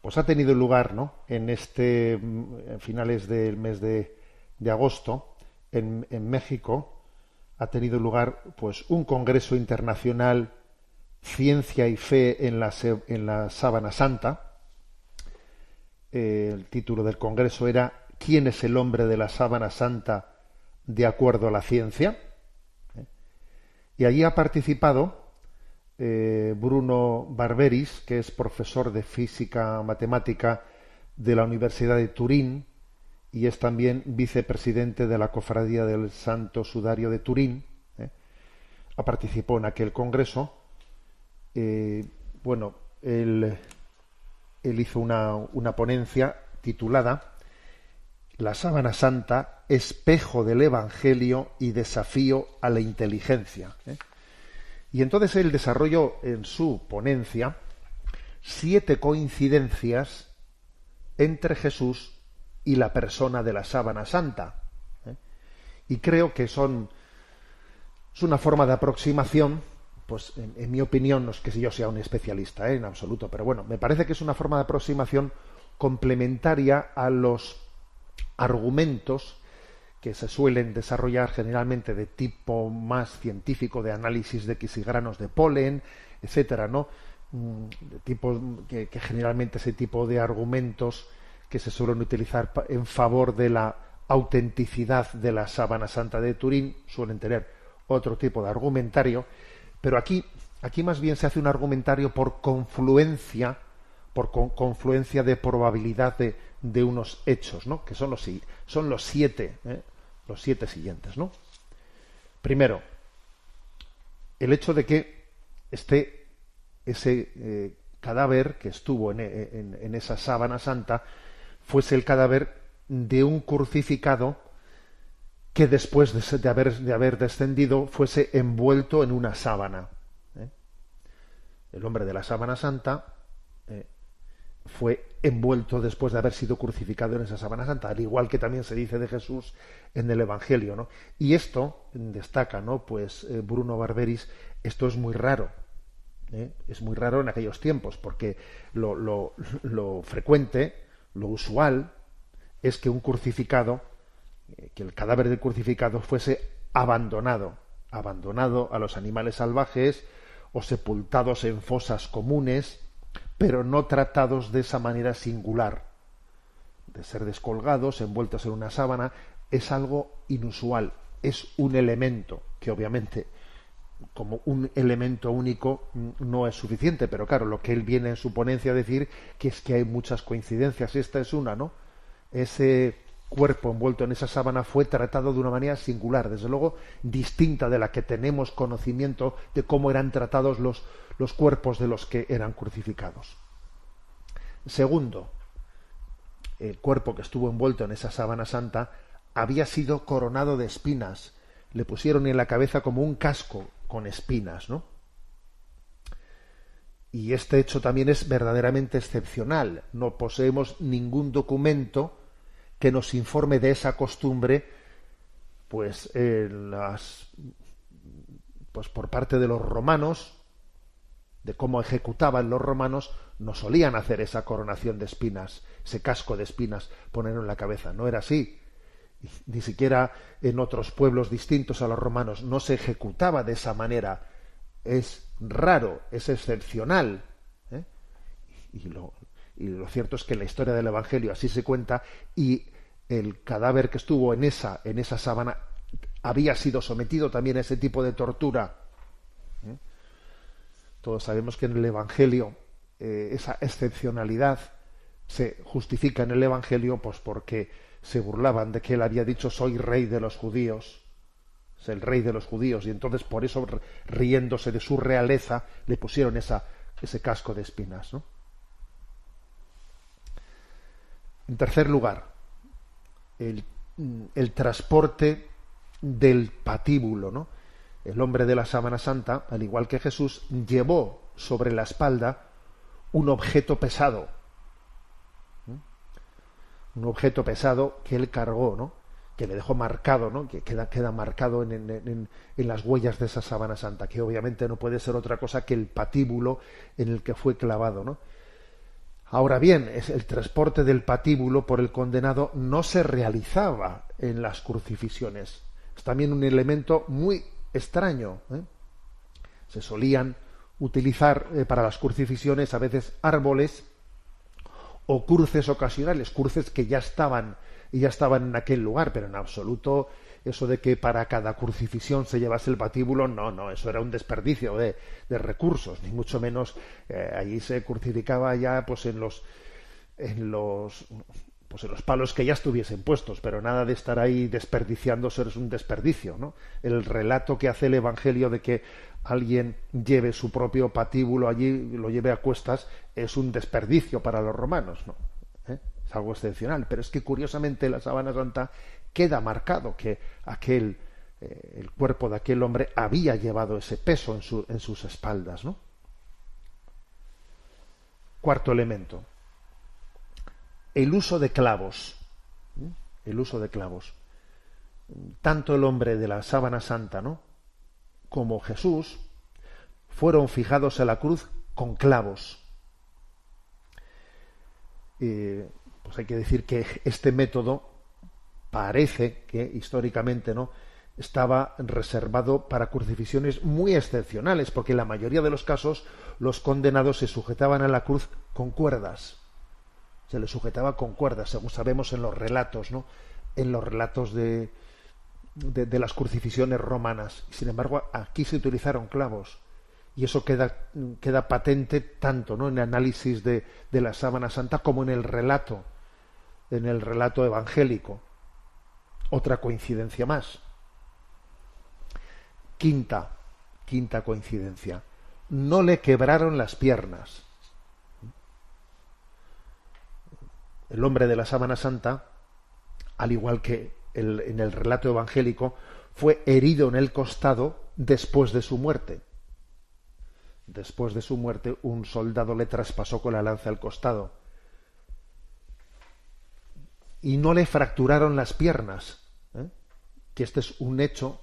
pues ha tenido lugar, ¿no?, en finales del mes de agosto, en México, ha tenido lugar pues un congreso internacional, Ciencia y Fe en la Sábana Santa. El título del congreso era ¿Quién es el hombre de la Sábana Santa de acuerdo a la ciencia? Y allí ha participado Bruno Barberis, que es profesor de física matemática de la Universidad de Turín y es también vicepresidente de la Cofradía del Santo Sudario de Turín. Ha participado en aquel congreso. Bueno, él hizo una ponencia titulada La Sábana Santa, espejo del Evangelio y desafío a la inteligencia. Y entonces él desarrolló en su ponencia 7 coincidencias entre Jesús y la persona de la Sábana Santa. Y creo que es una forma de aproximación, pues en mi opinión, no es que yo sea un especialista en absoluto, pero bueno, me parece que es una forma de aproximación complementaria a los argumentos que se suelen desarrollar generalmente de tipo más científico, de análisis de quixigranos de polen, etcétera, ¿no? De tipo que generalmente ese tipo de argumentos que se suelen utilizar en favor de la autenticidad de la Sábana Santa de Turín suelen tener otro tipo de argumentario, pero aquí más bien se hace un argumentario por confluencia de probabilidad de unos hechos, ¿no?, que son los 7 siguientes, ¿no? Primero, el hecho de que ese cadáver que estuvo en esa Sábana Santa fuese el cadáver de un crucificado que después de haber descendido fuese envuelto en una sábana. El hombre de la Sábana Santa fue envuelto después de haber sido crucificado en esa Sábana Santa, al igual que también se dice de Jesús en el Evangelio, ¿no? Y esto destaca, ¿no?, pues Bruno Barberis, esto es muy raro. Es muy raro en aquellos tiempos, porque lo frecuente, lo usual, es que un crucificado, que el cadáver del crucificado fuese abandonado a los animales salvajes o sepultados en fosas comunes, pero no tratados de esa manera singular, de ser descolgados, envueltos en una sábana. Es algo inusual, es un elemento que obviamente como un elemento único no es suficiente, pero claro, lo que él viene en su ponencia a decir que es que hay muchas coincidencias, esta es una, ¿no? Ese cuerpo envuelto en esa sábana fue tratado de una manera singular, desde luego distinta de la que tenemos conocimiento de cómo eran tratados los cuerpos de los que eran crucificados. Segundo, el cuerpo que estuvo envuelto en esa Sábana Santa había sido coronado de espinas, le pusieron en la cabeza como un casco con espinas, ¿no? Y este hecho también es verdaderamente excepcional. No poseemos ningún documento que nos informe de esa costumbre, pues por parte de los romanos, de cómo ejecutaban los romanos, no solían hacer esa coronación de espinas, ese casco de espinas, ponerlo en la cabeza. No era así. Ni siquiera en otros pueblos distintos a los romanos no se ejecutaba de esa manera. Es raro, es excepcional. Y lo cierto es que en la historia del Evangelio así se cuenta, y el cadáver que estuvo en esa sábana había sido sometido también a ese tipo de tortura. Todos sabemos que en el Evangelio esa excepcionalidad se justifica en el Evangelio pues porque se burlaban de que él había dicho soy rey de los judíos, es el rey de los judíos, y entonces por eso, riéndose de su realeza, le pusieron ese casco de espinas, ¿no? En tercer lugar, el transporte del patíbulo, ¿no? El hombre de la Sábana Santa, al igual que Jesús, llevó sobre la espalda un objeto pesado. Un objeto pesado que él cargó, ¿no?, que le dejó marcado, ¿no?, que queda marcado en las huellas de esa Sábana Santa, que obviamente no puede ser otra cosa que el patíbulo en el que fue clavado, ¿no? Ahora bien, el transporte del patíbulo por el condenado no se realizaba en las crucifixiones. Es también un elemento muy extraño, ¿eh? Se solían utilizar para las crucifixiones a veces árboles o cruces ocasionales, cruces que ya estaban en aquel lugar, pero en absoluto eso de que para cada crucifixión se llevase el patíbulo, no, eso era un desperdicio de recursos, ni mucho menos. Allí se crucificaba ya pues en los palos que ya estuviesen puestos, pero nada de estar ahí desperdiciándose, es un desperdicio, ¿no? El relato que hace el Evangelio de que alguien lleve su propio patíbulo allí, lo lleve a cuestas, es un desperdicio para los romanos, ¿no? Es algo excepcional, pero es que curiosamente en la sábana santa queda marcado que el cuerpo de aquel hombre había llevado ese peso en sus espaldas, ¿no? Cuarto elemento, el uso de clavos. El uso de clavos. Tanto el hombre de la sábana santa, ¿no?, como Jesús fueron fijados a la cruz con clavos. Pues hay que decir que este método parece que históricamente, ¿no?, estaba reservado para crucifixiones muy excepcionales, porque en la mayoría de los casos los condenados se sujetaban a la cruz con cuerdas. Se les sujetaba con cuerdas, según sabemos en los relatos, ¿no?, en los relatos de las crucifixiones romanas. Sin embargo, aquí se utilizaron clavos. Y eso queda patente tanto, ¿no?, en el análisis de la sábana santa como en el relato evangélico. Otra coincidencia más. Quinta coincidencia. No le quebraron las piernas. El hombre de la sábana santa, al igual que en el relato evangélico, fue herido en el costado después de su muerte. Después de su muerte, un soldado le traspasó con la lanza el costado. Y no le fracturaron las piernas, ¿eh? Que este es un hecho,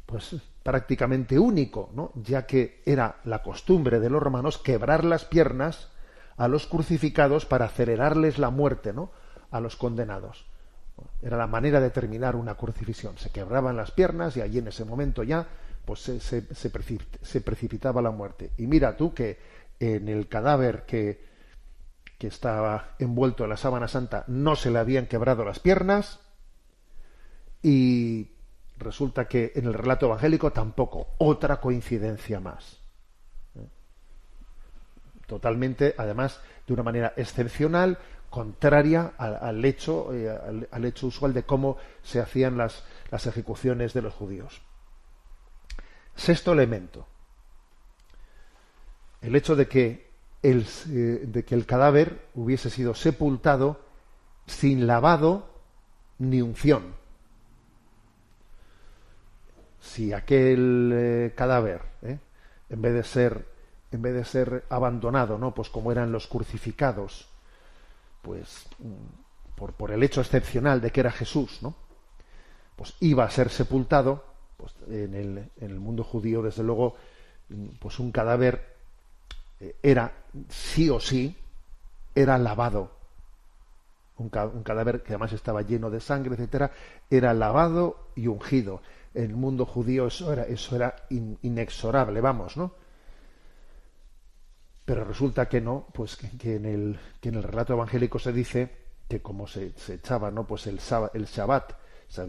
pues, prácticamente único, ¿no?, ya que era la costumbre de los romanos quebrar las piernas a los crucificados para acelerarles la muerte, ¿no?, a los condenados. Era la manera de terminar una crucifixión. Se quebraban las piernas y allí en ese momento ya pues se precipitaba la muerte. Y mira tú que en el cadáver que estaba envuelto en la sábana santa no se le habían quebrado las piernas, y resulta que en el relato evangélico tampoco. Otra coincidencia más. Totalmente, además, de una manera excepcional, contraria al hecho usual de cómo se hacían las ejecuciones de los judíos. Sexto elemento, el hecho de que el cadáver hubiese sido sepultado sin lavado ni unción. Si aquel cadáver, en vez de ser abandonado, ¿no?, pues como eran los crucificados, pues por el hecho excepcional de que era Jesús, ¿no?, pues iba a ser sepultado, pues en el mundo judío, desde luego, pues un cadáver era sí o sí era lavado. Un cadáver que además estaba lleno de sangre, etcétera, era lavado y ungido. En el mundo judío eso era inexorable, vamos, ¿no? Pero resulta que no, pues que en el relato evangélico se dice que como se echaba, ¿no?, pues el Shabbat se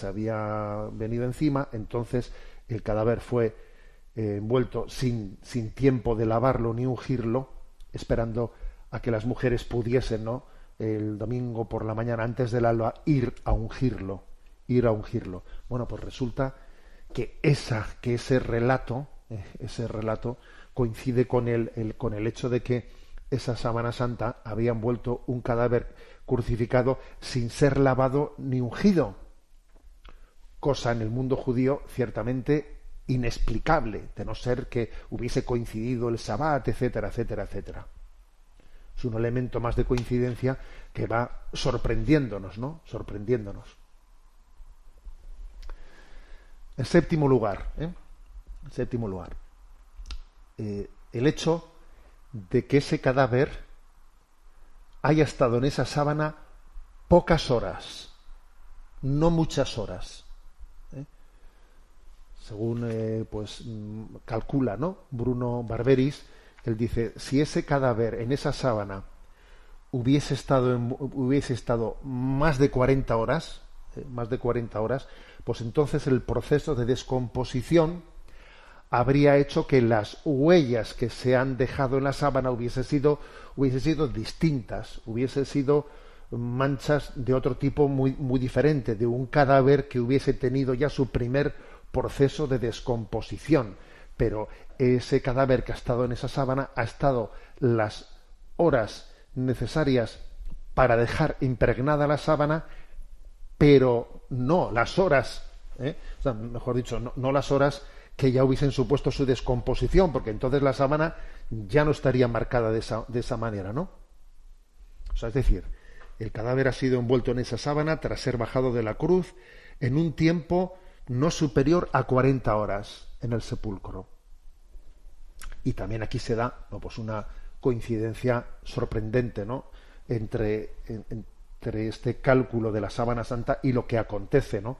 había venido encima, entonces el cadáver fue envuelto sin tiempo de lavarlo ni ungirlo, esperando a que las mujeres pudiesen, ¿no?, el domingo por la mañana antes del alba ir a ungirlo. Bueno, pues resulta que ese relato coincide con el hecho de que esa sábana santa había envuelto un cadáver crucificado sin ser lavado ni ungido, cosa en el mundo judío ciertamente inexplicable, de no ser que hubiese coincidido el Sabbat, etcétera, etcétera, etcétera. Es un elemento más de coincidencia que va sorprendiéndonos, ¿no? Sorprendiéndonos. En séptimo lugar, el hecho de que ese cadáver haya estado en esa sábana pocas horas, no muchas horas. ¿Eh? Según calcula, ¿no? Bruno Barberis, él dice, si ese cadáver en esa sábana hubiese estado más de 40 horas, pues entonces el proceso de descomposición habría hecho que las huellas que se han dejado en la sábana hubiesen sido distintas, hubiesen sido manchas de otro tipo muy, muy diferente, de un cadáver que hubiese tenido ya su primer proceso de descomposición. Pero ese cadáver que ha estado en esa sábana ha estado las horas necesarias para dejar impregnada la sábana, pero no las horas, o sea, mejor dicho, no las horas que ya hubiesen supuesto su descomposición, porque entonces la sábana ya no estaría marcada de esa manera, ¿no? O sea, es decir, el cadáver ha sido envuelto en esa sábana tras ser bajado de la cruz en un tiempo no superior a 40 horas en el sepulcro. Y también aquí se da, ¿no?, pues una coincidencia sorprendente, ¿no?, entre este cálculo de la sábana santa y lo que acontece, ¿no?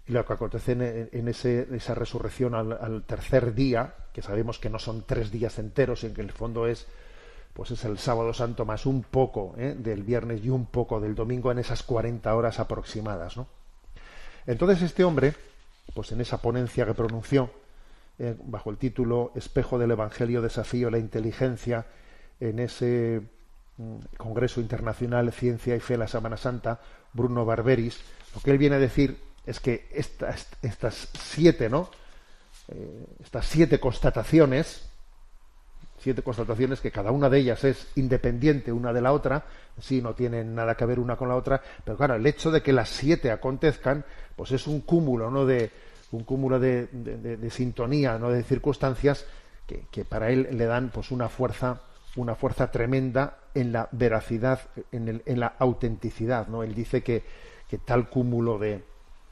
Y lo que acontece en esa resurrección al tercer día, que sabemos que no son 3 días enteros, en que en el fondo es el sábado santo más un poco del viernes y un poco del domingo, en esas 40 horas aproximadas, ¿no? Entonces este hombre, pues en esa ponencia que pronunció bajo el título Espejo del Evangelio, desafío a la inteligencia, en ese Congreso Internacional Ciencia y Fe en la Sábana Santa, Bruno Barberis, lo que él viene a decir es que estas 7, ¿no?, estas 7 constataciones, que cada una de ellas es independiente una de la otra, sí, no tienen nada que ver una con la otra, pero claro, el hecho de que las 7 acontezcan, pues es un cúmulo, ¿no?, de sintonía, ¿no?, de circunstancias que para él le dan pues una fuerza tremenda en la veracidad, en la autenticidad, ¿no? Él dice que tal cúmulo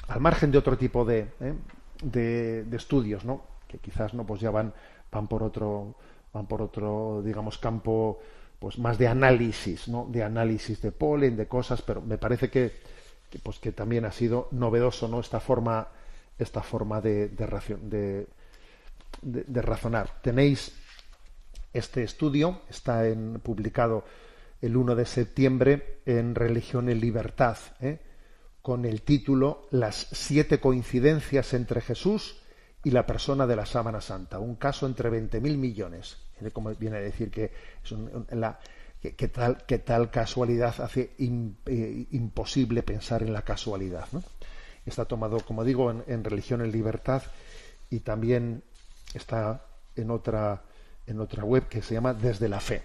al margen de otro tipo de estudios, ¿no?, que quizás no pues ya van por otro, digamos, campo pues más de análisis, ¿no?, de análisis de polen, de cosas, pero me parece que también ha sido novedoso, ¿no?, esta forma de razonar. Tenéis este estudio, está publicado el 1 de septiembre en Religión y Libertad, con el título Las 7 coincidencias entre Jesús y la persona de la Sábana Santa, un caso entre 20.000 millones. Como viene a decir que es tal casualidad hace imposible pensar en la casualidad, ¿no? Está tomado, como digo, en Religión en Libertad, y también está en otra web que se llama Desde la Fe.